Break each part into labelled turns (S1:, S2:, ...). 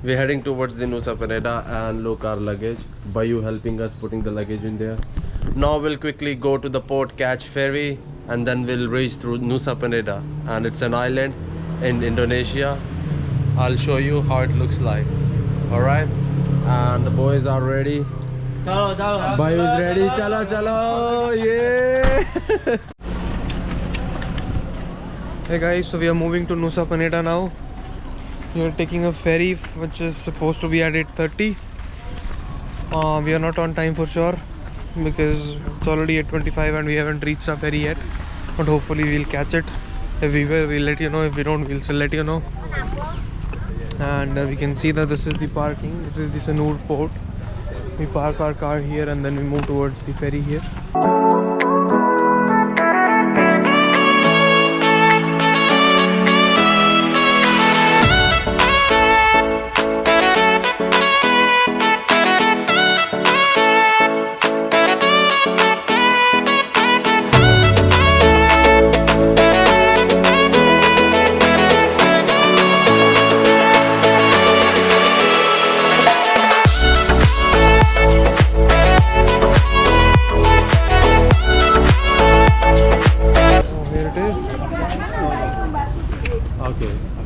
S1: We're heading towards the Nusa Penida and look our luggage. Bayu helping us putting the luggage in there. Now we'll quickly go to the port, catch ferry, and then we'll reach through Nusa Penida. And it's an island in Indonesia. I'll show you how it looks like. Alright? And the boys are ready.
S2: Chalo, chalo.
S1: Bayu is ready. Chalo, chalo. Yeah.
S3: Hey guys, so we are moving to Nusa Penida now. We are taking a ferry which is supposed to be at 8:30. We are not on time for sure because it's already 8:25 and we haven't reached our ferry yet. But hopefully we'll catch it. If we will, we'll let you know. If we don't, we'll still let you know. And we can see that this is the parking. This is the Sanur port. We park our car here and then we move towards the ferry here.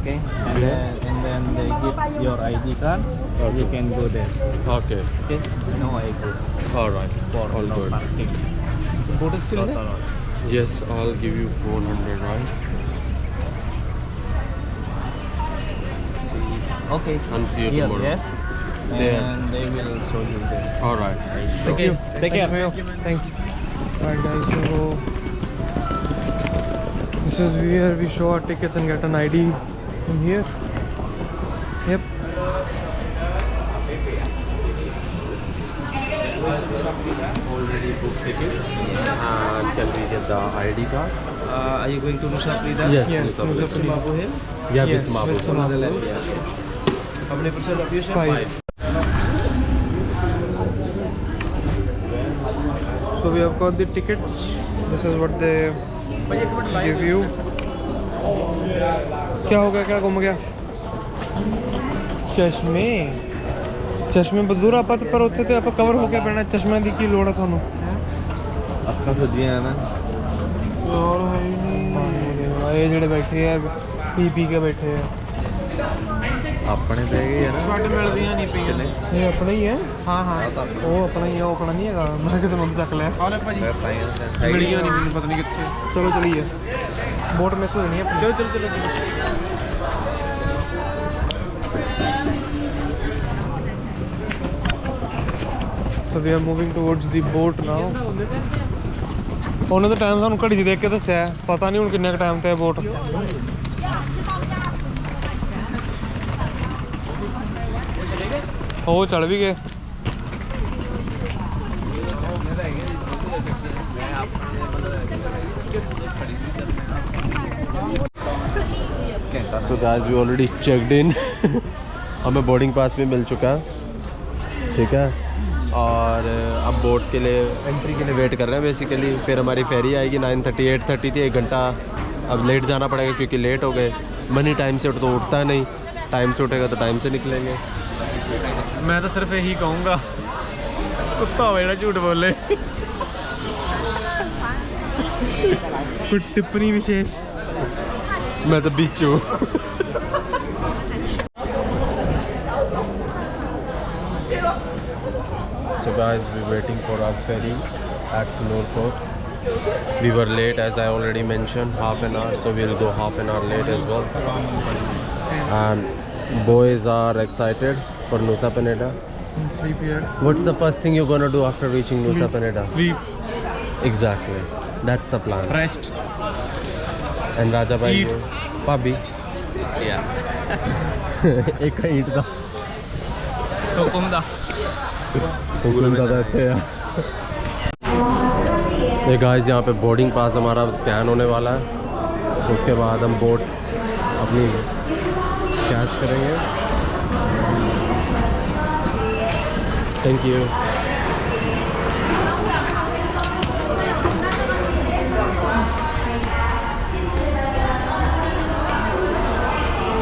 S2: Okay. And then they give your ID card. You can go there.
S1: Okay.
S2: Okay. No ID.
S1: Alright.
S2: For
S1: All
S2: no
S1: good.
S2: parking.
S3: Boat is still there?
S2: Total.
S1: Yes, I'll give you 400, right?
S2: Okay.
S1: And see you
S2: Here,
S1: tomorrow.
S2: yes.
S1: There.
S2: And they will show you there.
S1: Alright.
S2: Thank you. Take care.
S3: Thanks. Alright guys, so this is where we show our tickets and get an ID from here. Yep.
S1: Already booked tickets. And can we get the ID card?
S2: Are you going to Nusa Penida?
S1: Yes,
S3: Yes,
S1: Nusa
S3: Nusa
S1: Penida.
S2: Mabu Hill?
S1: Yeah,
S3: Yes,
S1: with Mabu.
S3: with Mabu.
S2: How many percent of you?
S3: 5. So we have got the tickets. This is what they give you. क्या हो गया, क्या गुम गया? चश्मे चश्मे बदूर आप पर उत्ते ते आप कवर हो के पहना चश्मे दी की लोड़ है थानू
S2: आपका खुद भी है ना
S3: और है ही नहीं ये जेड़े बैठे हैं पी के बैठे हैं
S2: अपने पे गए है ना
S3: ਸਾਡੇ ਮਿਲਦੀਆਂ ਨਹੀਂ ਪਈਆਂ ਇਹ ਆਪਣਾ ਹੀ ਹੈ ਹਾਂ ਹਾਂ ਉਹ ਆਪਣਾ ਹੀ ਹੈ ਉਹ ਆਪਣਾ ਨਹੀਂ ਹੈਗਾ ਮੈਂ ਕਿਤੇ ਮੰਨ ਚੱਕ ਲਿਆ ਆਲੇ ਭਾਜੀ ਮਿਲੀਆਂ ਨਹੀਂ ਮੈਨੂੰ ਪਤਾ ਨਹੀਂ ਕਿੱਥੇ ਚਲੋ ਚਲੀਏ ਬੋਟ ਮਿਸ ਹੋ ਜਾਣੀ ਹੈ ਚਲੋ So we are moving towards the boat now. ਉਹਨੇ ਤਾਂ ਟਾਈਮ ਸਾਨੂੰ ਘੜੀ 'ਚ ਦੇਖ ਕੇ ਦੱਸਿਆ ਪਤਾ ਨਹੀਂ ਹੁਣ ਕਿੰਨੇ ਕ ਟਾਈਮ ਤੇ ਹੈ ਬੋਟ ਉਹ ਚੱਲ ਵੀ ਗਏ
S1: So guys, we already checked in. हमें बोर्डिंग पास भी मिल चुका है, ठीक है। और अब बोट के लिए एंट्री के लिए वेट कर रहे हैं बेसिकली। फिर हमारी फेरी आएगी 9:30 8:30 थी, 1 घंटा अब लेट जाना पड़ेगा क्योंकि लेट हो गए। मनी टाइम से तो उठता नहीं, टाइम से उठेगा तो टाइम से निकलेंगे।
S3: मैं तो सिर्फ यही कहूँगा कुत्ता हो जेड़ा झूठ बोले कोई टिप्पणी विशेष
S1: मैं तो बीच हूँ। So guys, we're waiting for our ferry at Sanur Port. We were late, as I already mentioned, half an hour, so we'll go half an hour late as well. And boys are excited for Nusa Penida.
S3: Sleep here.
S1: What's the first thing you're gonna do after reaching Nusa Penida?
S3: Sleep.
S1: Exactly, that's the plan.
S3: Rest.
S1: And Raja bhai,
S3: Eat.
S1: Pabi.
S2: Yeah.
S1: एक का ईट था,
S3: हुकुम दा
S1: हुकुम दा देते हैं। ये guys, यहाँ पे बोर्डिंग पास हमारा स्कैन होने वाला है, उसके बाद हम बोट अपनी कैच करेंगे। Thank you.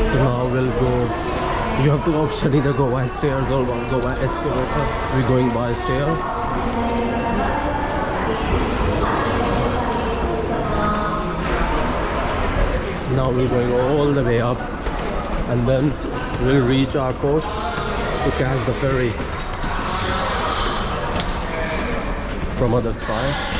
S1: So now we'll go You have two options, either go by stairs or go by escalator. We're going by stairs. Now we're going all the way up, and then we'll reach our port to catch the ferry from other side.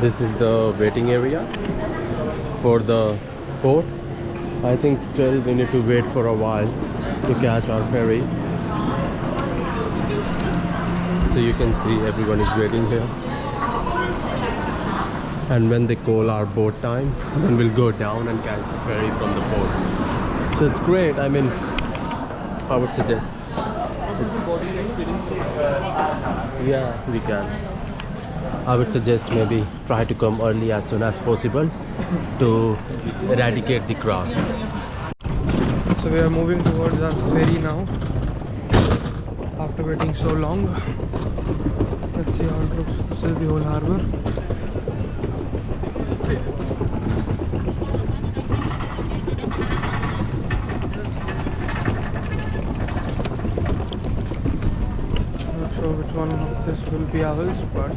S1: This is the waiting area for the boat. I think still we need to wait for a while to catch our ferry. So you can see everyone is waiting here. And when they call our boat time, then we'll go down and catch the ferry from the boat. So it's great. I mean, I would suggest. Yeah, we can. I would suggest maybe try to come early as soon as possible to eradicate the crowd.
S3: So we are moving towards our ferry now after waiting so long. Let's see how it looks. This is the whole harbour. Not sure which one of this will be ours, but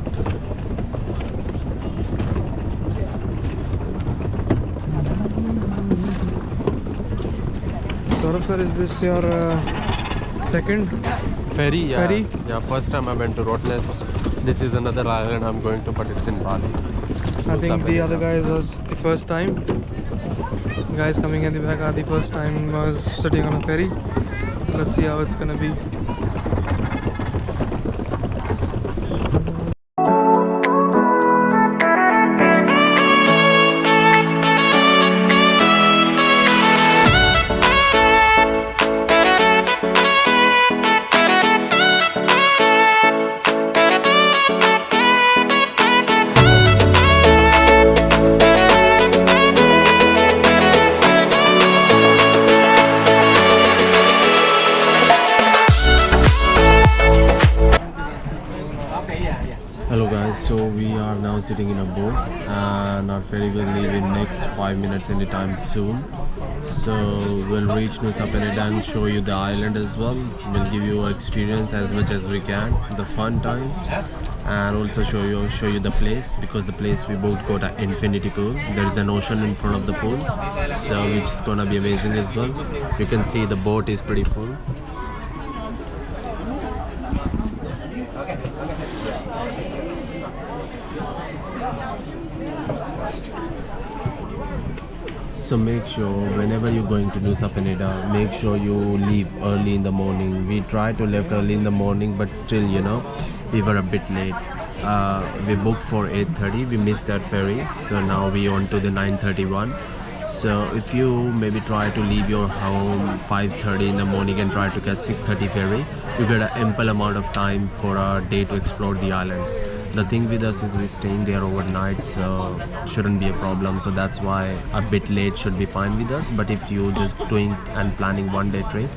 S3: Saurabh sir, is this your second
S1: Ferry, yeah.
S3: ferry?
S1: Yeah, first time I went to Rottnest. This is another island I'm going to, but it's in Bali.
S3: I think the other guys was the first time. The guys coming in the back are the first time was sitting on a ferry. Let's see how it's gonna be.
S1: Hello guys, so we are now sitting in a boat and our ferry will leave in next 5 minutes anytime soon. So we'll reach Nusa Penida and show you the island as well. We'll give you experience as much as we can, the fun time, and also show you the place, because the place we both got an infinity pool. There is an ocean in front of the pool, so which is gonna be amazing as well. You can see the boat is pretty full. So make sure whenever you're going to Nusa Penida, make sure you leave early in the morning. We tried to leave early in the morning, but still, you know, we were a bit late. We booked for 8:30. We missed that ferry, so now we on to the 9:31. So if you maybe try to leave your home 5:30 in the morning and try to catch 6:30 ferry, you get an ample amount of time for a day to explore the island. The thing with us is we're staying there overnight, so shouldn't be a problem. So that's why a bit late should be fine with us. But if you're just doing and planning one day trip,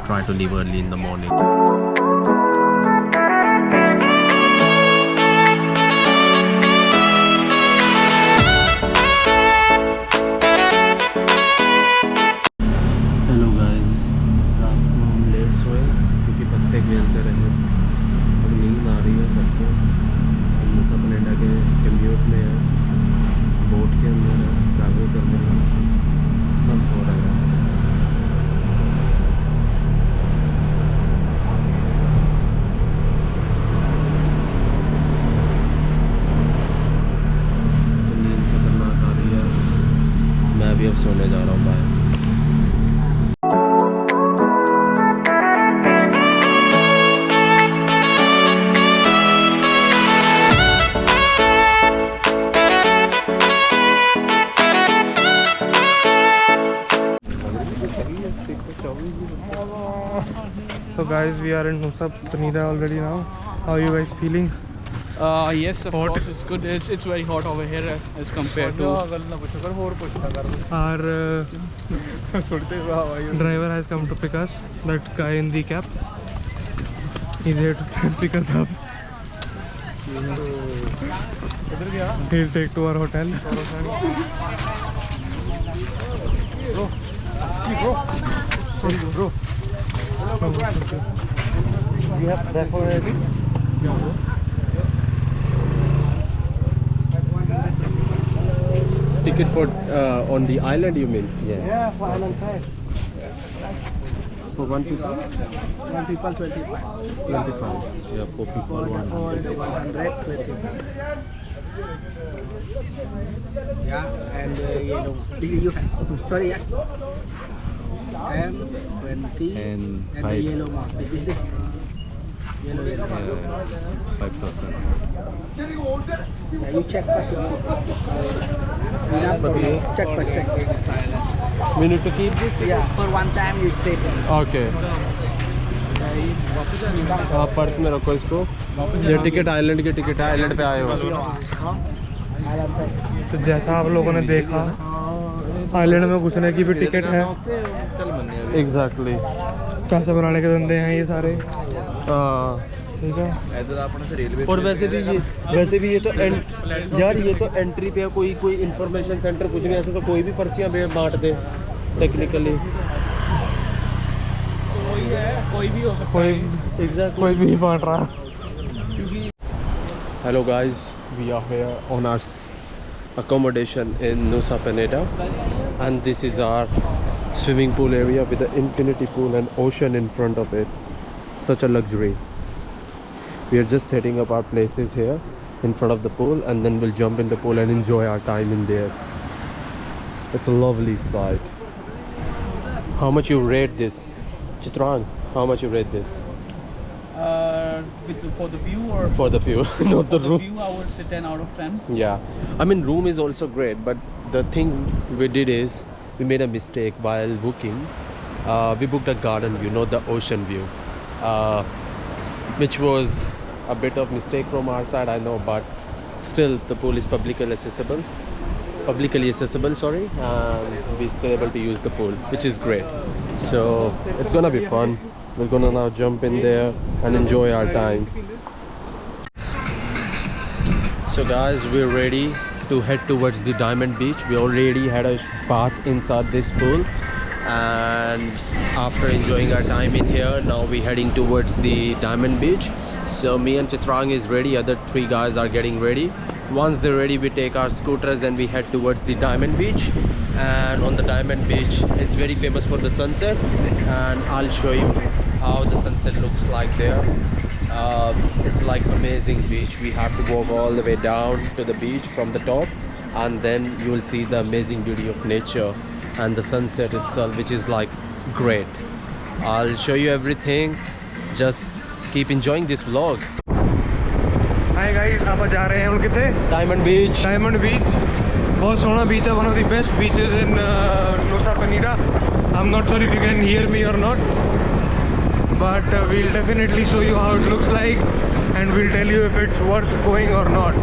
S1: try to leave early in the morning. Hello guys, रात को हम late सोए क्योंकि पत्ते खेलते रहे। अब नींद आ रही है सबको। नुसा पेनिडा के कम्यूट में है, बोट के अंदर है, ट्रैवल करने में सब सो रहे हैं। नींद खतरनाक आ रही है। मैं भी अब सोने जा रहा हूँ। Bye.
S3: So guys, we are in Nusa Penida already now. How are you guys feeling?
S4: Yes, of
S3: Hot?
S4: course, it's good. It's very hot over here as compared to.
S3: Our driver has come to pick us. That guy in the cap. He's here to pick us up. He'll take to our hotel. Bro. You have that already?
S1: Ticket for on the island, you mean?
S2: Yeah, for island side.
S1: For one people?
S2: One people 25.
S1: 25. Yeah, 4 people.
S2: For 120. Yeah, and yellow. You have, sorry, yeah. 10, 20,
S5: And
S2: the
S5: five.
S2: yellow mark. Yellow.
S5: 5%.
S2: Yeah, you check first. Check first, check.
S1: We need to keep this?
S2: Yeah, for one time you stay there.
S1: Okay. Purse में रखो इसको। ये ticket island की ticket है, island पे आए हो।
S3: तो जैसा आप लोगों ने देखा, आइलैंड में घुसने की भी टिकट है।
S1: एग्जैक्टली।
S3: पैसे बनाने के धंधे हैं ये सारे। ठीक है।
S1: और वैसे भी ये तो यार ये तो एंट्री पे है, कोई इंफॉर्मेशन सेंटर कुछ नहीं, ऐसे तो कोई भी पर्चियाँ बांट दे टेक्निकली।
S4: कोई भी हो सकता है।
S1: एग्जैक्टली।
S3: कोई भी नहीं बांट रहा।
S1: Hello guys, we are here on our accommodation in Nusa Penida, and this is our swimming pool area with the infinity pool and ocean in front of it. Such a luxury. We are just setting up our places here in front of the pool, and then we'll jump in the pool and enjoy our time in there. It's a lovely sight. How much you rate this? Chitrang, how much you rate this?
S4: For the view or
S1: For the view, not the
S4: the
S1: room.
S4: view, I would say 10 out of 10.
S1: Yeah, I mean room is also great, but the thing we did is we made a mistake while booking. We booked a garden view, not the ocean view, which was a bit of mistake from our side, I know, but still the pool is publicly accessible, sorry, and we're still able to use the pool, which is great. So it's gonna be fun. We're gonna now jump in there and enjoy our time. So guys, we're ready to head towards the Diamond Beach. We already had a bath inside this pool, and after enjoying our time in here, now we're heading towards the Diamond Beach. So me and Chitrang is ready, other 3 guys are getting ready. Once they're ready, we take our scooters and we head towards the Diamond Beach. And on the Diamond Beach, it's very famous for the sunset, and I'll show you how the sunset looks like there. It's like amazing beach. We have to walk all the way down to the beach from the top, and then you will see the amazing beauty of nature and the sunset itself, which is like great. I'll show you everything. Just keep enjoying this vlog.
S3: Hi guys, आप जा रहे हैं हम कितने?
S1: Diamond Beach.
S3: Diamond बीच। बहुत सोना बीच है, one of the best beaches in Nusa Penida. I'm not sure if you can hear me or not, but we'll definitely show you how it looks like, and we'll tell you if it's worth going or not.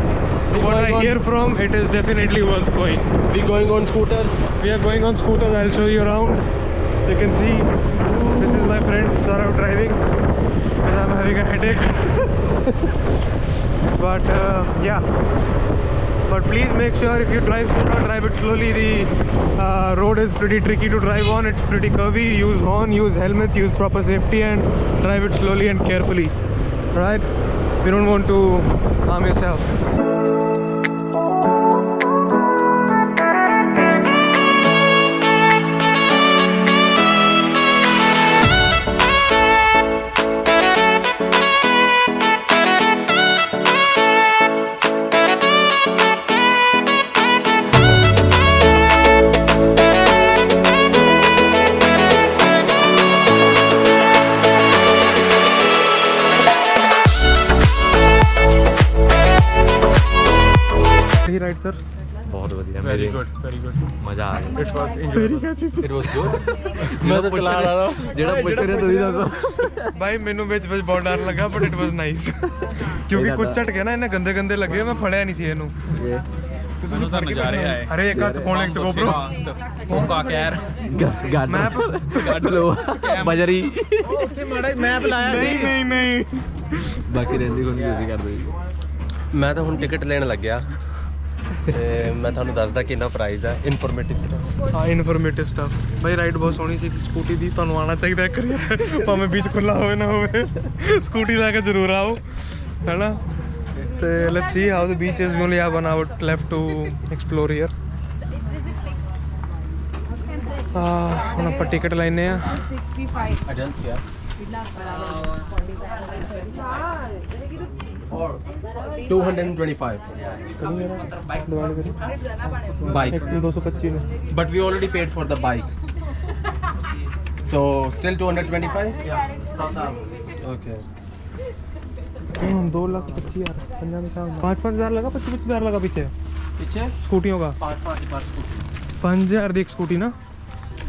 S3: What I hear from, it is definitely worth going.
S1: We going on scooters.
S3: We are going on scooters. I'll show you around. You can see this is my friend Saurav driving, and I'm having a headache. But yeah. But please make sure if you drive scooter, drive it slowly. The road is pretty tricky to drive on. It's pretty curvy. Use horn, use helmets, use proper safety, and drive it slowly and carefully. Right? You don't want to harm yourself. Right, sir?
S5: बहुत बढ़िया
S3: very good very good
S5: मजा आ गया
S3: it was enjoyable
S1: It was good.
S5: मैं तो चला रहा था ਜਿਹੜਾ ਪੁੱਛ ਰਿਹਾ ਤੁਸੀਂ ਦੱਸੋ
S3: भाई ਮੈਨੂੰ ਵਿੱਚ ਬਹੁਤ ਡਰ ਲੱਗਾ ਬਟ ਇਟ ਵਾਸ ਨਾਈਸ ਕਿਉਂਕਿ ਕੁਝ ਝਟਕੇ ਨਾ ਇਹਨੇ ਗੰਦੇ ਗੰਦੇ ਲੱਗੇ ਮੈਂ ਫੜਿਆ ਨਹੀਂ ਸੀ ਇਹਨੂੰ
S2: ਮੈਨੂੰ ਤਾਂ ਨਜ਼ਾਰੇ ਆਏ
S3: ਅਰੇ ਇੱਕ ਹੱਥ ਫੋਨ ਇੱਕ ਚ GoPro
S2: ਫੋਕਾ ਕਹਿਰ
S3: ਮੈਪ
S5: ਗੱਡ ਲੋ ਬਜਰੀ
S3: ਉੱਥੇ ਮਾੜਾ ਮੈਪ ਲਾਇਆ ਸੀ ਨਹੀਂ ਨਹੀਂ
S5: ਬਾਕੀ ਰਹਿੰਦੀ ਕੋਈ ਨਹੀਂ ਕਰਦੇ
S1: ਮੈਂ ਤਾਂ ਹੁਣ ਟਿਕਟ ਲੈਣ ਲੱਗਿਆ ਤੇ ਮੈਂ ਤੁਹਾਨੂੰ ਦੱਸਦਾ ਕਿੰਨਾ ਪ੍ਰਾਈਸ ਹੈ ਇਨਫੋਰਮੇਟਿਵ ਸਟਫ
S3: ਹਾਂ ਇਨਫੋਰਮੇਟਿਵ ਸਟਫ ਬਾਈ ਰਾਈਡ ਬਹੁਤ ਸੋਹਣੀ ਸੀ ਸਕੂਟੀ ਦੀ ਤੁਹਾਨੂੰ ਆਉਣਾ ਚਾਹੀਦਾ ਇੱਕ ਵਾਰੀ ਭਾਵੇਂ ਬੀਚ ਖੁੱਲਾ ਹੋਵੇ ਨਾ ਹੋਵੇ ਸਕੂਟੀ ਲੈ ਕੇ ਜ਼ਰੂਰ ਆਓ ਹੈਨਾ ਤੇ let's see how the beach is we only have 1 hour left to explore here ਹੁਣ ਆਪਾਂ ਟਿਕਟ ਲੈਨੇ ਆ
S6: 65
S1: adults yeah or 225 bike
S3: 225 ਨੂੰ
S1: but we already paid for the bike so still 225 okay
S3: 2,25,000 5,000 लगा 25,000 लगा पीछे
S1: पीछे
S3: स्कूटियों का 5,000 की एक स्कूटी ना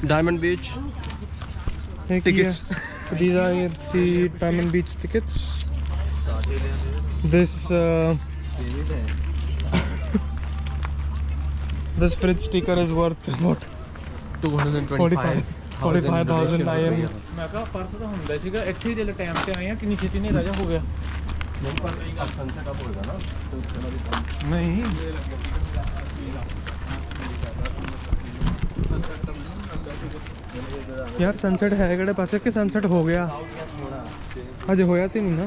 S1: Diamond Beach
S3: tickets these are the Diamond Beach tickets this this fridge sticker is worth what 45,000 I am
S2: ਮੈਂ ਕਿਹਾ ਪਰਸ ਤਾਂ ਹੁੰਦਾ ਸੀਗਾ ਇੱਥੇ ਹੀ ਜਿਹੜੇ ਟਾਈਮ ਤੇ ਆਏ ਆ ਕਿੰਨੀ ਛੇਤੀ ਨਹੀਂ ਰਾਜਾ ਹੋ ਗਿਆ
S1: sunset up होगा ना
S3: नहीं यार सनसेट है किहड़े पासे कि सनसेट हो गया अजे होया तो नहीं ना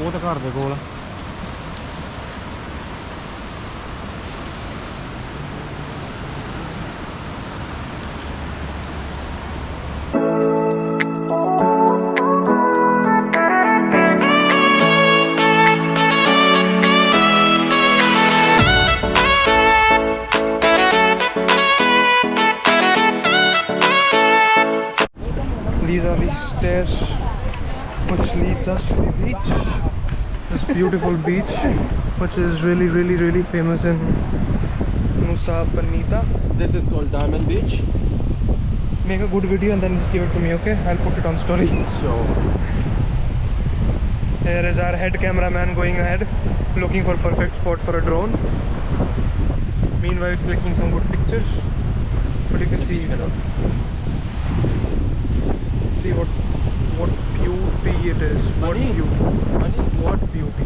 S3: वो तो घर दे कोल These are the stairs which leads us to the beach. This beautiful beach, which is really famous in Nusa Penida.
S1: this is called Diamond Beach
S3: Make a good video and then just give it to me, okay? I'll put it on story.
S1: sure
S3: Here is our head cameraman going ahead, looking for perfect spot for a drone. Meanwhile, clicking some good pictures. But you can see, see what beauty it is. What beauty! What beauty!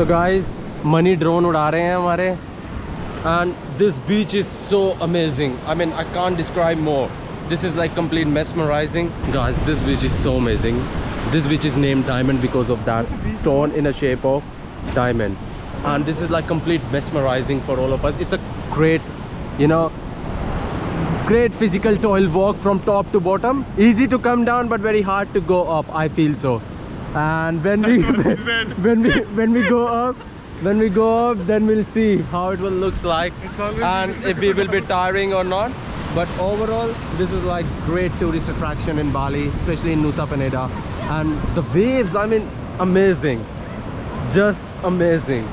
S1: So guys, money drone उड़ा रहे हैं हमारे and this beach is so amazing. I mean, I can't describe more. This is like complete mesmerizing. Guys, this beach is so amazing. This beach is named Diamond because of that stone in a shape of diamond. And this is like complete mesmerizing for all of us. It's a great, you know, great physical toil walk from top to bottom. Easy to come down but very hard to go up, I feel so. And when we when we go up, then we'll see how it will looks like and if we will be tiring or not. But overall, this is like great tourist attraction in Bali, especially in Nusa Penida. And the waves, I mean, amazing, just amazing.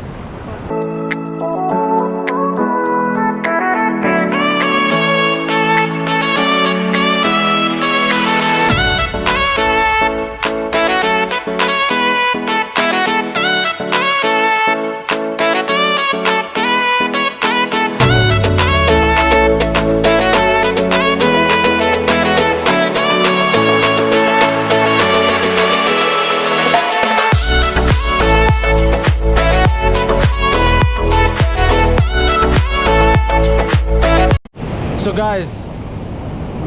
S1: guys,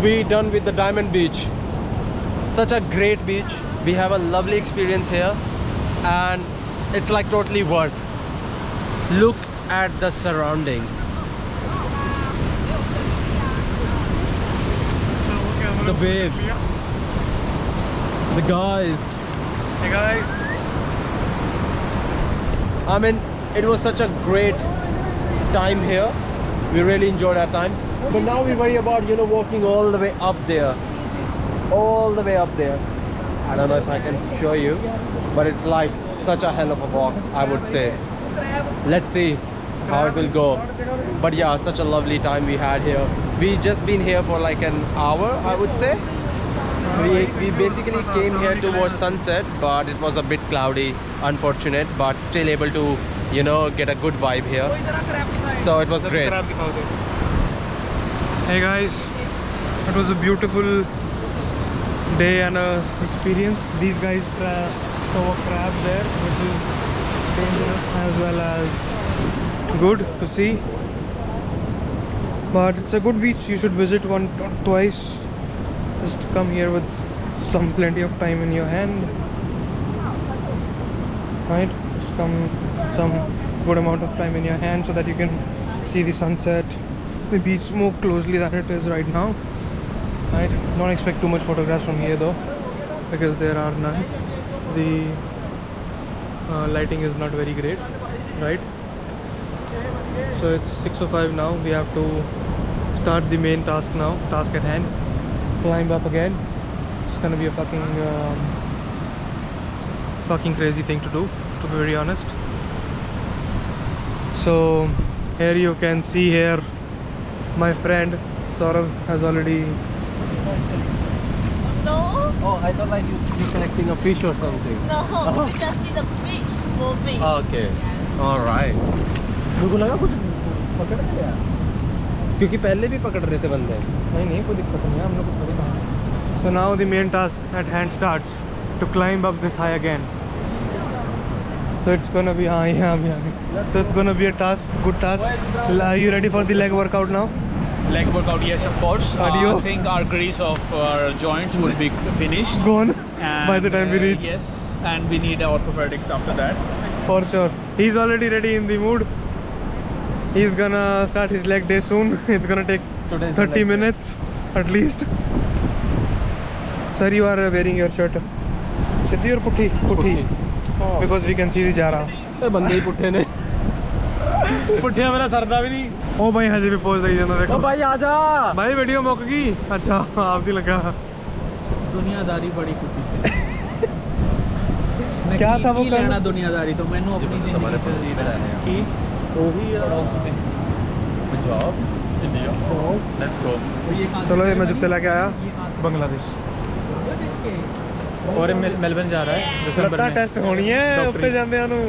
S1: we done with the Diamond Beach. Such a great beach. We have a lovely experience here, and it's like totally worth. Look at the surroundings. The waves. The guys.
S3: Hey guys.
S1: I mean, it was such a great time here. We really enjoyed our time. But now we worry about, you know, walking all the way up there. All the way up there. I don't know if I can show you, but it's like such a hell of a walk, I would say. Let's see how it will go. But yeah, such a lovely time we had here. We just been here for like an hour, I would say. We basically came here to watch sunset, but it was a bit cloudy, unfortunate, but still able to, you know, get a good vibe here. So it was great.
S3: Hey guys, it was a beautiful day and a experience. These guys saw a crab there, which is dangerous as well as good to see. But it's a good beach. You should visit one or twice. Just come here with plenty of time in your hand, right? Just come some good amount of time in your hand so that you can see the sunset, the beach more closely than it is right now, right? Don't expect too much photographs from here though, because there are none. The lighting is not very great, right? So it's 6:05 now. We have to start the main task now, task at hand. Climb up again. It's gonna be a fucking crazy thing to do, to be very honest. So here you can see here my friend Saurav has already.
S6: No,
S1: Oh, I thought like you're collecting a fish or something.
S6: no, we just see the beach, small beach.
S1: Okay, all right. मुझको लगा कुछ पकड़ लिया, क्योंकि पहले भी पकड़ रहे थे बंदे.
S3: नहीं कोई दिक्कत नहीं है, हम लोग कुछ थोड़ी कहा. So now the main task at hand starts to climb up this high again. So it's gonna be So it's gonna be a task, good task. Are you ready for the leg workout now?
S4: Leg workout, yes, of course.
S3: Cardio.
S4: I think our grease of our joints will be finished.
S3: Gone
S4: And,
S3: by the time we reach.
S4: Yes, and we need orthopedics after that.
S3: For sure. He's already ready in the mood. He's gonna start his leg day soon. It's gonna take 30 minutes at least. Sir, you are wearing your shirt Siddhi or Putti? Putti. Because we can see the jara.
S1: बंदे ही पुट्ठे ने.
S3: पुट्ठिया मेरा सरदा भी नहीं. ओ भाई हजे भी pose दई जाना देखो.
S1: ओ भाई आजा.
S3: भाई वीडियो मुक गई. अच्छा आप भी लगा.
S4: दुनियादारी बड़ी कुछ
S3: क्या था वो
S4: लेना दुनियादारी तो मैंने अपनी जिंदगी से जीना है कि वही जॉब लेट्स गो.
S3: चलो ये मैं जुत्ते लेके आया बांग्लादेश
S4: और मेलबर्न जा रहा है
S3: ਲੱਤਾਂ ਟੈਸਟ ਹੋਣੀ ਹੈ ਉੱਤੇ ਜਾਂਦਿਆਂ ਨੂੰ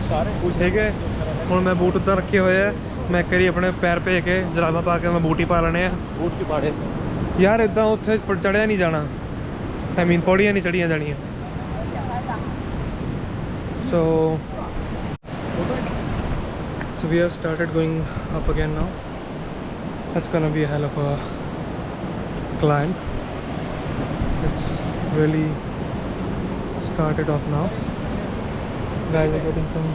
S3: ਸਾਰੇ ਠੀਕ ਹੈ. ਹੁਣ ਮੈਂ ਬੂਟ ਉੱਤੇ ਰੱਖੇ ਹੋਏ ਆ. ਮੈਂ ਇੱਕ ਵਾਰੀ ਆਪਣੇ ਪੈਰ ਭੇਜ ਕੇ ਜਰਾਬਾਂ ਪਾ ਕੇ ਮੈਂ ਬੂਟ ਹੀ ਪਾ ਲੈਣੇ ਆ.
S1: बूट की पाड़े.
S3: ਯਾਰ ਇਦਾਂ ਉੱਥੇ ਚੜਿਆ ਨਹੀਂ ਜਾਣਾ. ਆਈ ਮੀਨ ਪੌੜੀਆਂ ਨਹੀਂ ਚੜੀਆਂ ਜਾਣੀਆਂ. So we have started going up again now. That's gonna be a hell of a climb. It's really started off now. Guys are getting some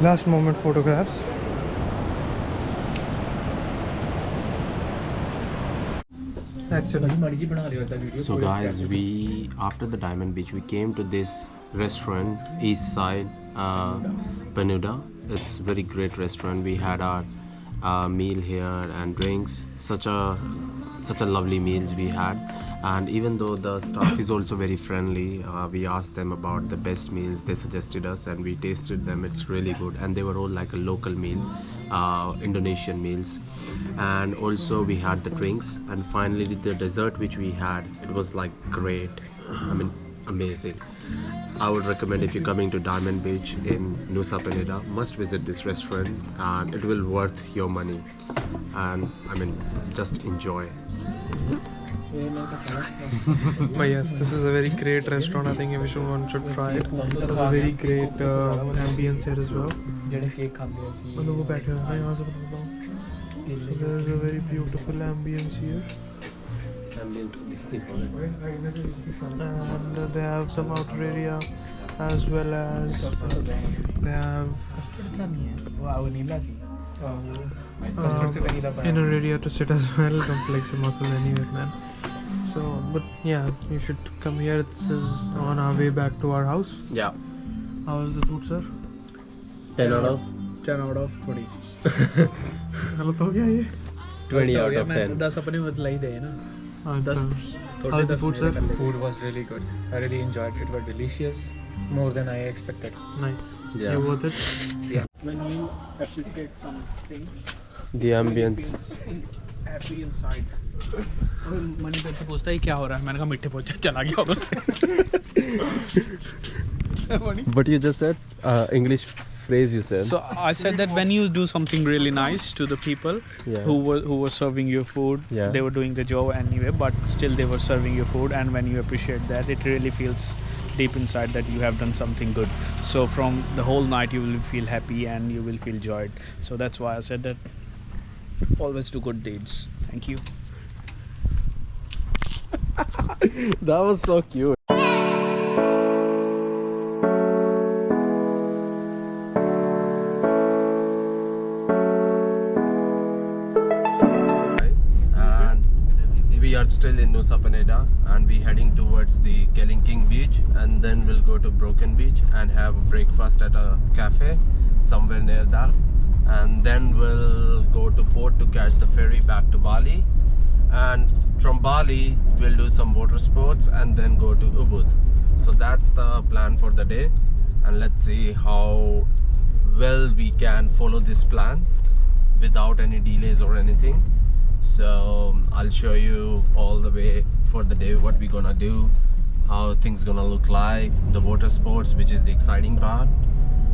S3: last moment photographs. Actually,
S1: So guys, we after the Diamond Beach we came to this restaurant, East Side Penuda. It's very great restaurant. We had our meal here and drinks. Such a lovely meals we had. And even though the staff is also very friendly, we asked them about the best meals. They suggested us and we tasted them. It's really good, and they were all like a local meal, Indonesian meals. And also we had the drinks, and finally the dessert which we had, it was like great. I mean, amazing. I would recommend, if you're coming to Diamond Beach in Nusa Penida, must visit this restaurant, and it will worth your money. And I mean, just enjoy.
S3: but yes, this is a very great restaurant. I think everyone should try it. There's a very great ambience here as well. मतलब वो बैठे हुए हैं यहाँ से बताता हूँ. there's a very beautiful ambience here. And they have some outer area as well as they have inner area to sit as well. Don't flex your muscle anywhere, man. So, but yeah, you should come here. It's on our way back to our house.
S1: Yeah.
S3: How was the food, sir?
S1: 10 out of
S4: 10 out of 20.
S3: गलत हो गया ये
S1: 20 out of 10.
S4: 10 अपने बदला ही दे ना.
S3: How's the food, sir?
S2: Food was really good. I really enjoyed it. It was delicious, more than I expected.
S3: Nice.
S1: Yeah.
S3: You worth it?
S4: When you appreciate something,
S1: The ambience.
S4: happy inside. Money पे से पूछता है क्या हो रहा है, मैंने कहा मिठे पहुंचा चला गया उधर से.
S1: What you just said? English phrase you said.
S4: So I said that when you do something really nice to the people
S1: Yeah.
S4: who were serving your food,
S1: Yeah.
S4: they were doing the job anyway, but still they were serving your food, and when you appreciate that, it really feels deep inside that you have done something good. So from the whole night you will feel happy and you will feel joyed. So that's why I said that always do good deeds. Thank you.
S1: That was so cute. And we are still in Nusa Penida and we heading towards the Kelingking beach, and then we'll go to Broken Beach and have breakfast at a cafe somewhere near that, and then we'll go to port to catch the ferry back to Bali, and from Bali we'll do some water sports and then go to Ubud. So that's the plan for the day, and let's see how well we can follow this plan without any delays or anything. So I'll show you all the way for the day what we're gonna do, how things gonna look like, the water sports, which is the exciting part.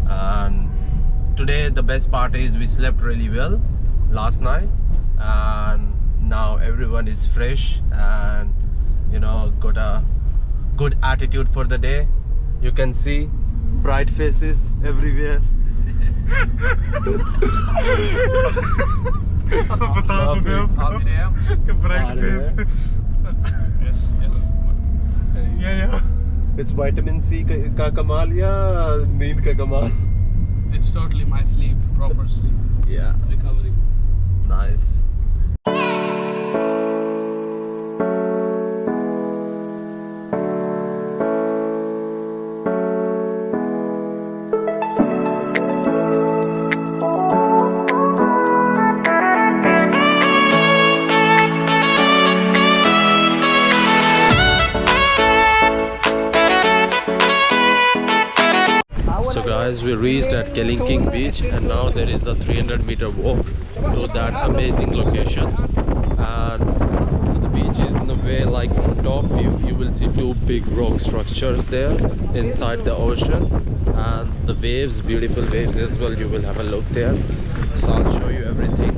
S1: And today the best part is we slept really well last night, and now everyone is fresh and got a good attitude for the day. You can see bright faces everywhere.
S3: बता दो bright face.
S4: Yes.
S3: Yeah.
S1: It's vitamin C का कमाल या नींद का कमाल?
S4: It's totally my sleep, proper sleep,
S1: Yeah,
S4: recovery.
S1: nice. So guys, we reached at Kelingking beach, and now there is a 300-meter walk to that amazing location. And so the beach is in a way like from top view you will see two big rock structures there inside the ocean, and the waves, beautiful waves as well. You will have a look there, so I'll show you everything.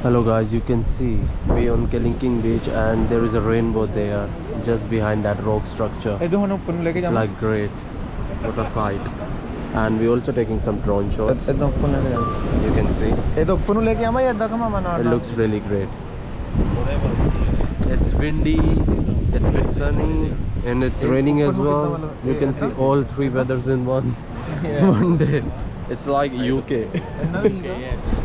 S1: Hello guys, you can see we on Kelingking beach and there is a rainbow there just behind that rock structure. It's like great, what a sight. And we also taking some drone shots. You can see it looks really great. It's windy, it's a bit sunny, and it's raining as well. You can see all three weathers in one day. It's like UK.
S4: Yes.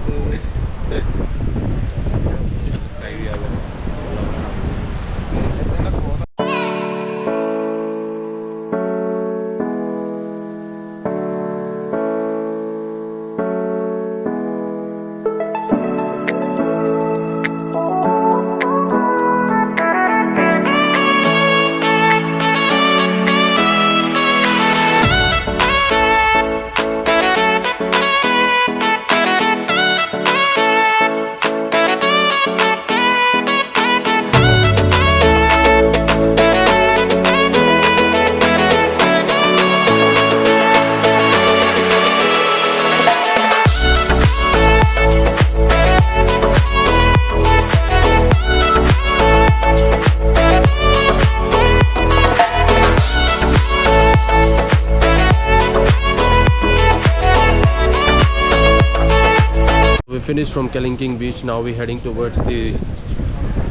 S1: finished from Kelingking Beach. Now we're heading towards the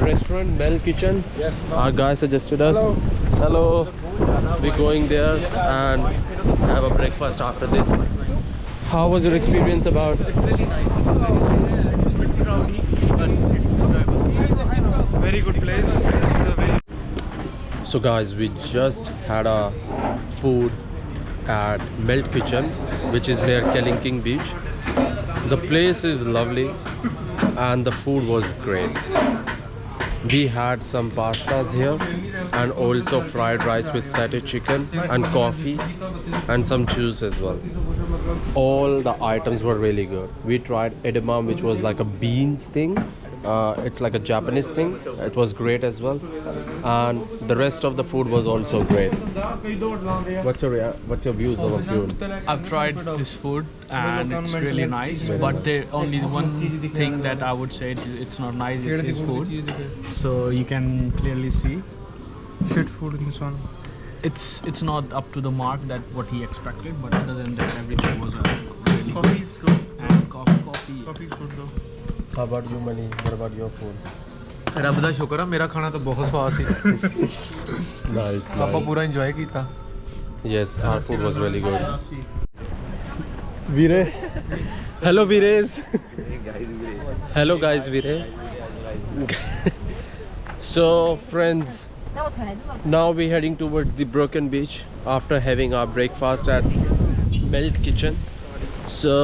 S1: restaurant Mel Kitchen.
S2: Yes.
S1: Our guy suggested us. Hello. We're going there and have a breakfast after this. How was your experience about?
S3: It's really nice. It's a bit crowdy, but it's enjoyable. Very good place. It's a very.
S1: So guys, we just had a food at Melt Kitchen, which is near Kelingking Beach. The place is lovely and the food was great. We had some pastas here and also fried rice with satay chicken and coffee and some juice as well. All the items were really good. We tried edamame, which was like a beans thing. It's like a Japanese thing. It was great as well, and the rest of the food was also great. What's your views on the food?
S4: I've tried this food and it's really nice, but there only one thing that I would say it's not nice. It's his food, so you can clearly see
S3: Shit food in this one.
S4: it's not up to the mark that what he expected. But other than that, everything was really
S3: Coffee is good.
S4: and coffee.
S3: Coffee is good though.
S1: How about you, Mani? What about your food?
S5: ਰੱਬ ਦਾ ਸ਼ੁਕਰ ਆ ਮੇਰਾ ਖਾਣਾ ਤਾਂ ਬਹੁਤ ਸਵਾਦ ਸੀ
S1: Nice,
S5: ਆਪਾਂ ਪੂਰਾ ਇੰਜੋਏ ਕੀਤਾ
S1: Yes, our food was really good. Veere. Hello, Veeres. Hello, guys, Veere. So, friends, now we're heading towards the Broken Beach after having our breakfast at Melt Kitchen. So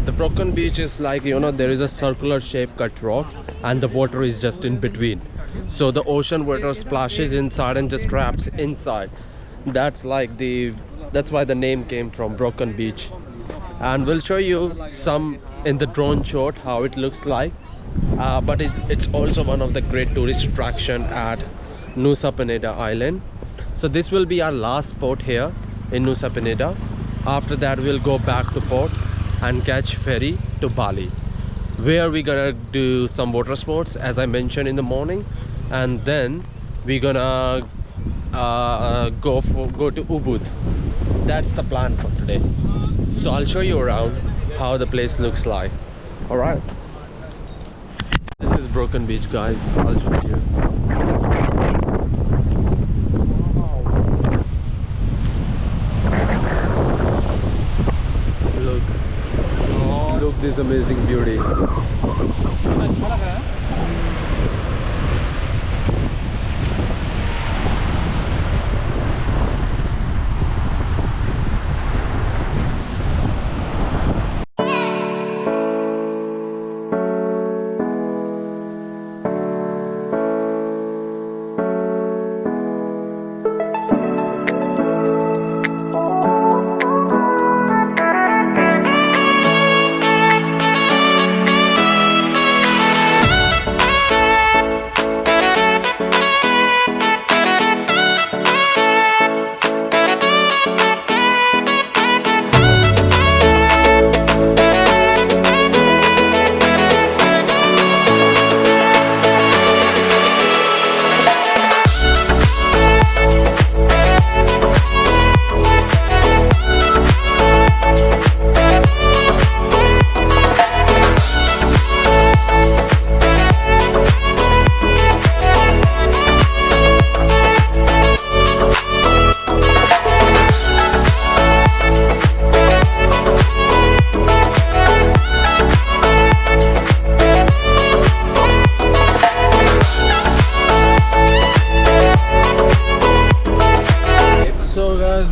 S1: the Broken Beach is like, you know, there is a circular shape cut rock and the water is just in between. So the ocean water splashes inside and just traps inside. That's why the name came from Broken Beach. And we'll show you some in the drone shot how it looks like. But it's also one of the great tourist attraction at Nusa Penida Island. So this will be our last port here in Nusa Penida. After that we'll go back to port and catch ferry to Bali, where we're gonna do some water sports as I mentioned in the morning, and then we're gonna go to Ubud. That's the plan for today. So I'll show you around how the place looks like. All right, this is Broken Beach, guys. I'll show you. Look this amazing beauty.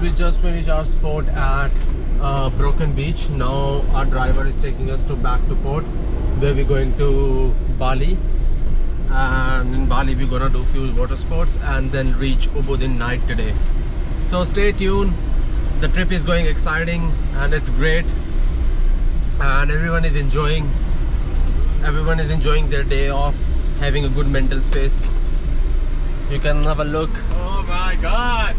S1: We just finished our sport at Broken Beach. Now our driver is taking us back to port, where we're going to Bali, and in Bali we're gonna do few water sports and then reach Ubud in night today. So stay tuned. The trip is going exciting and it's great, and everyone is enjoying their day off, having a good mental space. You can have a look.
S3: Oh my god!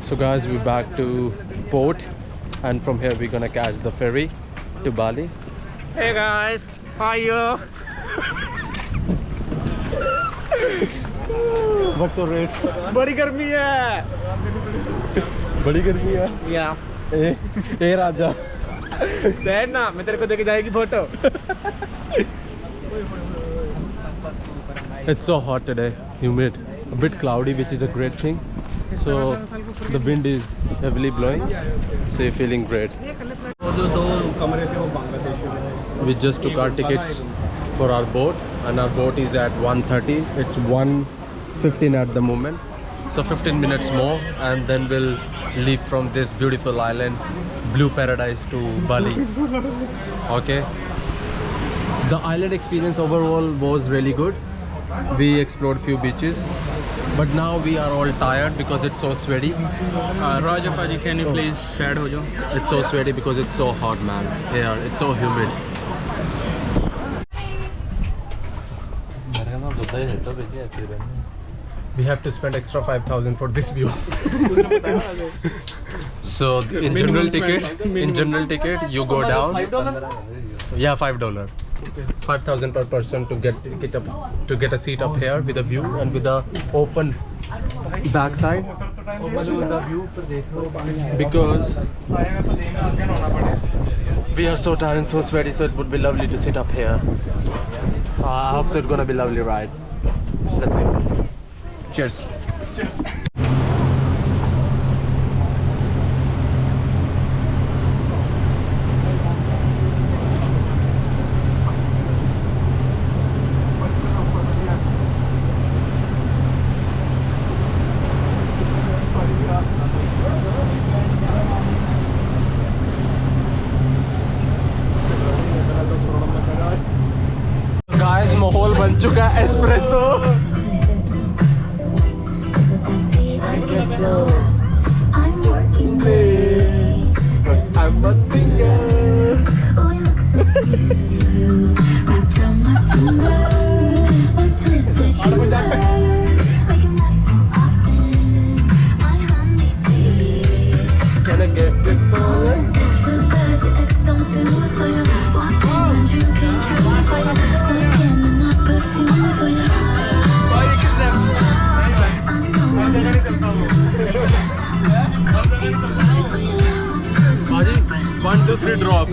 S1: So guys, we're back to port, and from here we're gonna catch the ferry to Bali.
S3: Hey guys, how are you?
S1: What's your rate?
S3: बड़ी गर्मी है.
S1: बड़ी गर्मी है.
S3: Yeah.
S1: ए राजा.
S2: बैठ ना, मैं तेरे को देके जाएगी photo.
S1: It's so hot today, humid, a bit cloudy, which is a great thing. So the wind is heavily blowing, so you're feeling great.
S2: वो जो 2 कमरे थे वो बांग्लादेशी में.
S1: We just took our tickets for our boat, and our boat is at 1:30. It's 1:15 at the moment, so 15 minutes more, and then we'll leave from this beautiful island, Blue Paradise, to Bali. Okay. The island experience overall was really good. We explored few beaches, but now we are all tired because it's so sweaty.
S4: Raja Paji, can you please sad ho jao?
S1: It's so sweaty because it's so hot, man. Here, it's so humid. We have to spend extra 5,000 for this view. So in general ticket, you go down. Yeah, $5. 5,000 per person to get a seat up here with a view and with a open backside. Because we are so tired and so sweaty, so it would be lovely to sit up here. I hope so. It's gonna be lovely ride. Let's go. Cheers. Guys, माहौल बन चुका है espresso.
S7: I'm working late.
S1: I'm a singer.
S7: Oh, it looks so good. Wrapped around my finger, my twisted humor. Making love so often. My honeybee.
S1: Can I get this one?
S7: Too bad your ex don't do for you. Walking and drinking true for you. So scamming that perfume for you. I know I'm not gonna do for you. Yes, I'm gonna go take the fight for you.
S1: Baji, 1, 2, 3 drop.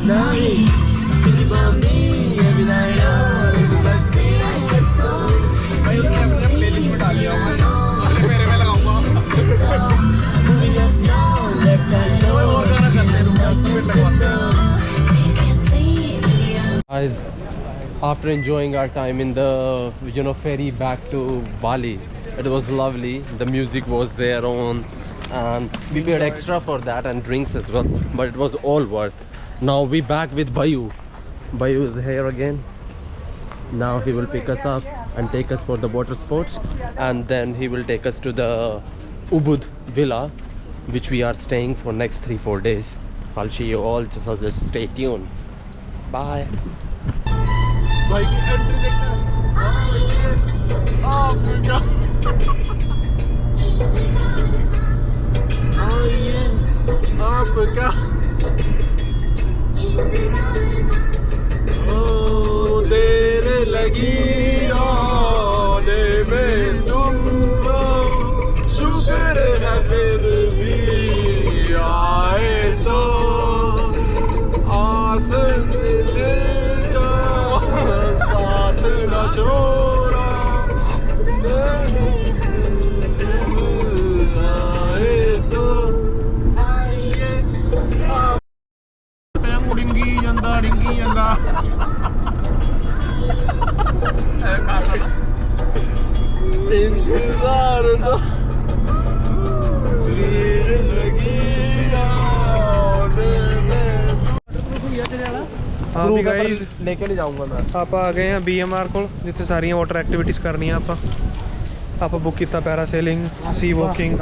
S7: Now he's thinking about me every night. Oh, this is my sweet, I get so. So you can see me alone. Just so moving up down, left and low. So you can see me alone.
S1: Guys, after enjoying our time in the ferry back to Bali, it was lovely. The music was there on, and we paid extra for that and drinks as well, but it was all worth. Now we back with Bayu. Bayu is here again. Now he will pick us up and take us for the water sports, and then he will take us to the Ubud Villa, which we are staying for next 3-4 days. I'll see you all, so just stay tuned. Bye. तेरे लगी आने में तुमको शुक्र है फिर भी आए तो आस दिल का साथ न छोड़ा आए तो
S2: डिंगी ਜਾਂਦਾ
S1: इंतजार तो देर लगी
S3: हाँ भी गाइस
S1: लेके नहीं जाऊंगा मैं.
S3: ਆਪਾਂ ਆ ਗਏ ਆ BMR ਕੋਲ ਜਿੱਥੇ ਸਾਰੀਆਂ ਵਾਟਰ ਐਕਟੀਵਿਟੀਜ਼ ਕਰਨੀਆਂ ਆਪਾਂ ਬੁੱਕ ਕੀਤਾ ਪੈਰਾਸੇਲਿੰਗ, ਸੀ ਵਾਕਿੰਗ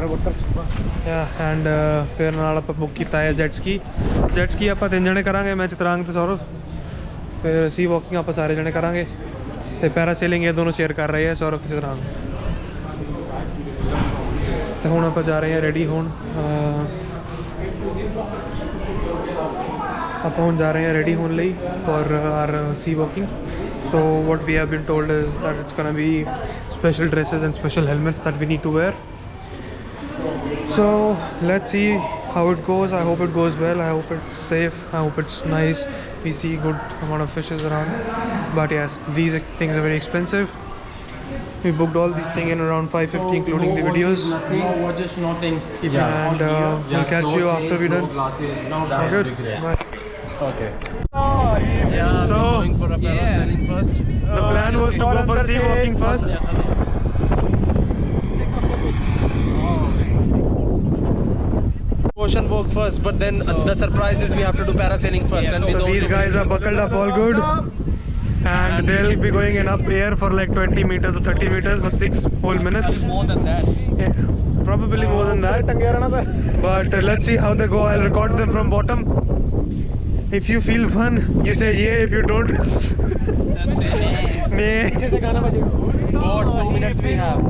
S3: ਐਂਡ ਫਿਰ ਨਾਲ ਆਪਾਂ ਬੁੱਕ ਕੀਤਾ ਹੈ ਜੈਟ ਸਕੀ ਆਪਾਂ 3 ਜਣੇ ਕਰਾਂਗੇ, ਮੈਂ ਚਿਤਰਾਂਗ ਤੇ ਸੌਰਵ. ਫਿਰ ਸੀ ਵਾਕਿੰਗ ਆਪਾਂ ਸਾਰੇ ਜਣੇ ਕਰਾਂਗੇ ਤੇ ਪੈਰਾਸੇਲਿੰਗ ਇਹ ਦੋਨੋਂ ਸ਼ੇਅਰ ਕਰ ਰਹੇ ਆ, ਸੌਰਵ ਤੇ ਚਿਤਰਾਂਗ. ਤੇ ਹੁਣ ਆਪਾਂ ਜਾ ਰਹੇ ਹਾਂ ਰੈਡੀ ਹੋਣ. ਆਪਾਂ ਹੁਣ ਜਾ ਰਹੇ ਹਾਂ ਰੈਡੀ ਹੋਣ ਲਈ for our sea walking. So what we have been told is that it's gonna be special dresses and special helmets that we need to wear. So let's see how it goes. I hope it goes well. I hope it's safe. I hope it's nice. We see good amount of fishes around. But yes, these things are very expensive. We booked all these things in around 550, including the videos.
S1: No, we're just nothing.
S3: And we'll catch you after we're done. Good. Bye.
S1: Okay. Yeah,
S3: So,
S1: we're going for a parasailing first.
S3: The plan was to go for sea walking first.
S1: Ocean walk first, but then the surprise is we have to do parasailing first, and we
S3: So
S1: don't.
S3: these guys are buckled up all good. And they'll be going in up air for like 20 meters or 30 meters for 6 whole minutes.
S4: More than that.
S3: Yeah, probably more than that. But let's see how they go. I'll record them from bottom. If you feel fun, you say yeah. If you don't,
S4: That's it.
S3: nah.
S1: About 2 minutes we have.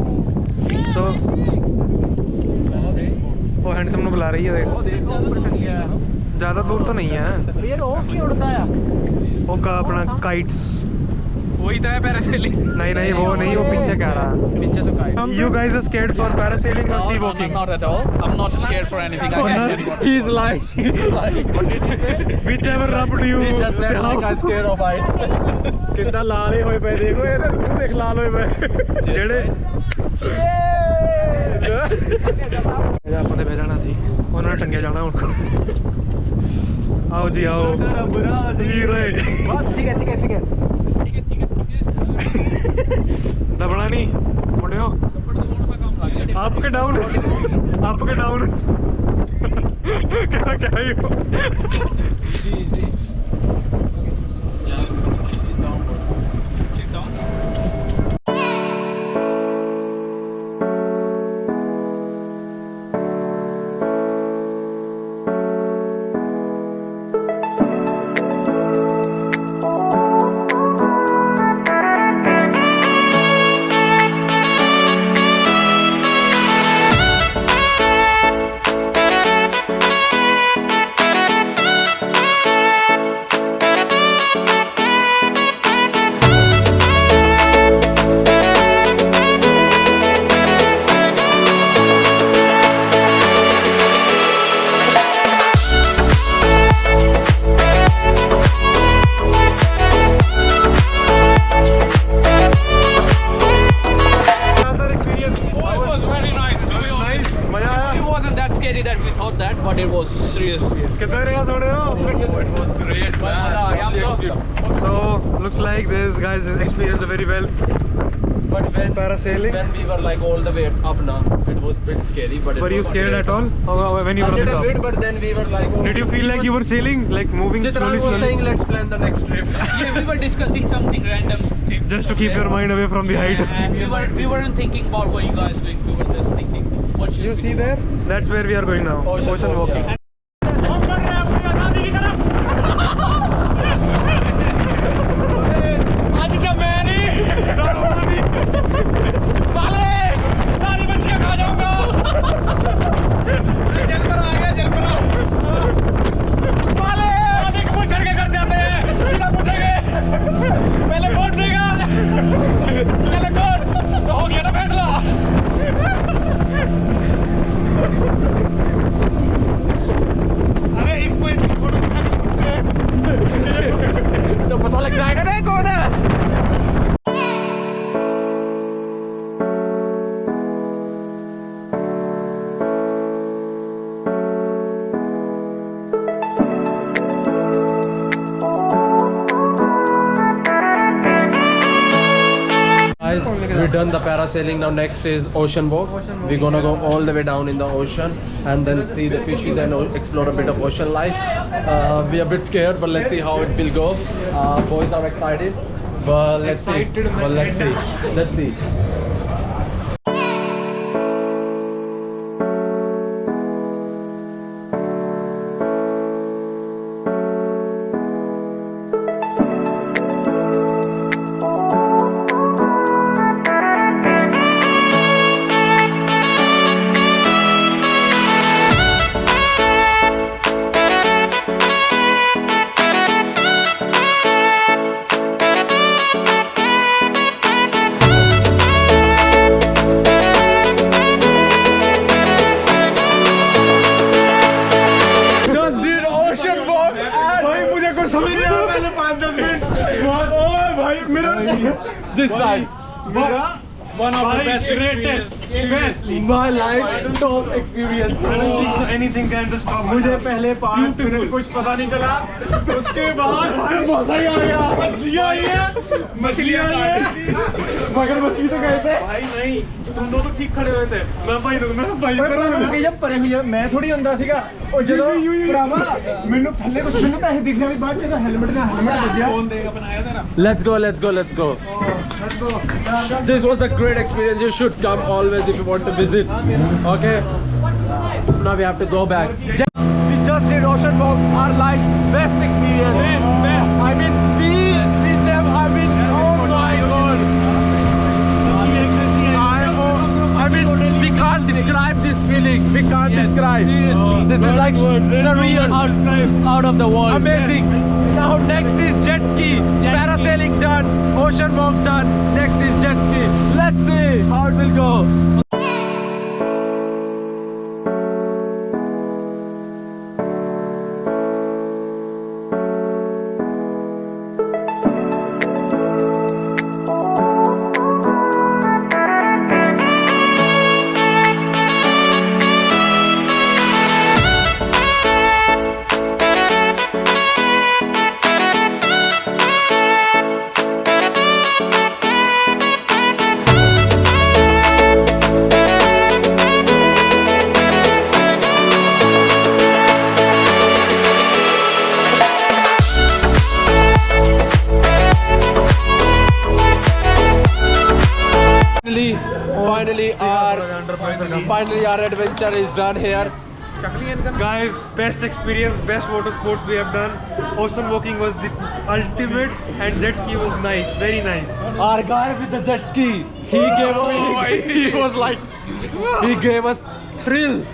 S3: So, वो handsome ने बुला रही है देख ज़्यादा दूर तो नहीं है ये क्यों उड़ता है वो का अपना काइट्स
S4: वही तो है पैरासेलिंग
S3: नहीं वो नहीं वो पीछे कह रहा है
S1: पीछे तो kite.
S3: You guys are scared for parasailing or sea walking?
S4: Not at all. I'm not scared for anything. I can do it.
S1: He's lying.
S3: Whichever rubbed you.
S1: He just said like I'm scared of heights.
S3: कितना लाल ही होए पे देखो ये तो देख लाल होए पे जेड़े ਆਪਾਂ ਤੇ ਭੇਜਣਾ ਸੀ ਉਹਨਾਂ ਨੇ ਟੰਗੇ ਜਾਣਾ ਹੁਣ आओ जी आओ जी रे ठीक है दबना नहीं मुंडियो अप के डाउन क्या ही हो
S1: जी
S4: That we thought that, but it was seriously.
S3: कितना रहेगा सोने हो
S1: It was great, man.
S3: So looks like this guys has experienced very well
S1: But when
S3: parasailing.
S1: we were like all the way up now, it was a bit scary. But it
S3: Were you
S1: was
S3: scared
S1: great.
S3: at all when you
S1: A
S3: were on the
S1: little bit,
S3: top?
S1: but then we were like. Oh,
S3: Did you feel like you were sailing, like moving
S1: Chitran was saying, let's plan the next trip.
S4: Yeah, we were discussing something random.
S3: just to keep your mind away from the height?
S4: And we weren't thinking about what you guys doing. We were just thinking, what should
S3: You
S4: we
S3: see
S4: do?
S3: there? That's where we are going now. Ocean walking.
S1: yeah. तो पता लग जाएगा ना कौन है. Guys, we've done the parasailing. Now next is ocean walk. We're gonna go all the way down in the ocean and then see the fishes and explore a bit of ocean life. We're a bit scared, but let's see how it will go. Boys are excited, but let's see. Well, let's see. Let's see. This side.
S4: One of the best experience.
S1: My life's top experience.
S3: Anything can just stop.
S2: मुझे पहले 5 minute कुछ पता नहीं चला, उसके बाद मजा ही आ गया। मछलियाँ आई हैं, मछलियाँ आई हैं, मगर मछली तो गए थे भाई। नहीं, तुम दो तो ठीक खड़े हुए थे। मैं भाई दूंगा, भाई करूँगा। जब परे हुई मैं थोड़ी अंदा सीगा और जो भरावा मैंने पहले कुछ मैंने पैसे दिख गए बाद में हेलमेट ना हेलमेट लग गया। कौन देगा बनाया तेरा?
S1: Let's go. This was the great experience. You should come always if you want to visit. Okay. Now we have to go back. We just did ocean walk. Our life's best experience. I mean, we never. I mean, oh my god. I mean, we can't describe this feeling. We can't describe. This is like surreal. Out of the world. Amazing. Now next is jet ski. Parasailing done. Ocean walk done. Next is jet ski. Let's see how it will go. Finally our adventure is done here.
S3: Guys, best experience, best water sports we have done. Ocean walking was the ultimate, and jet ski was nice, very nice.
S1: Our guy with the jet ski, he gave he was like, he gave us thrill.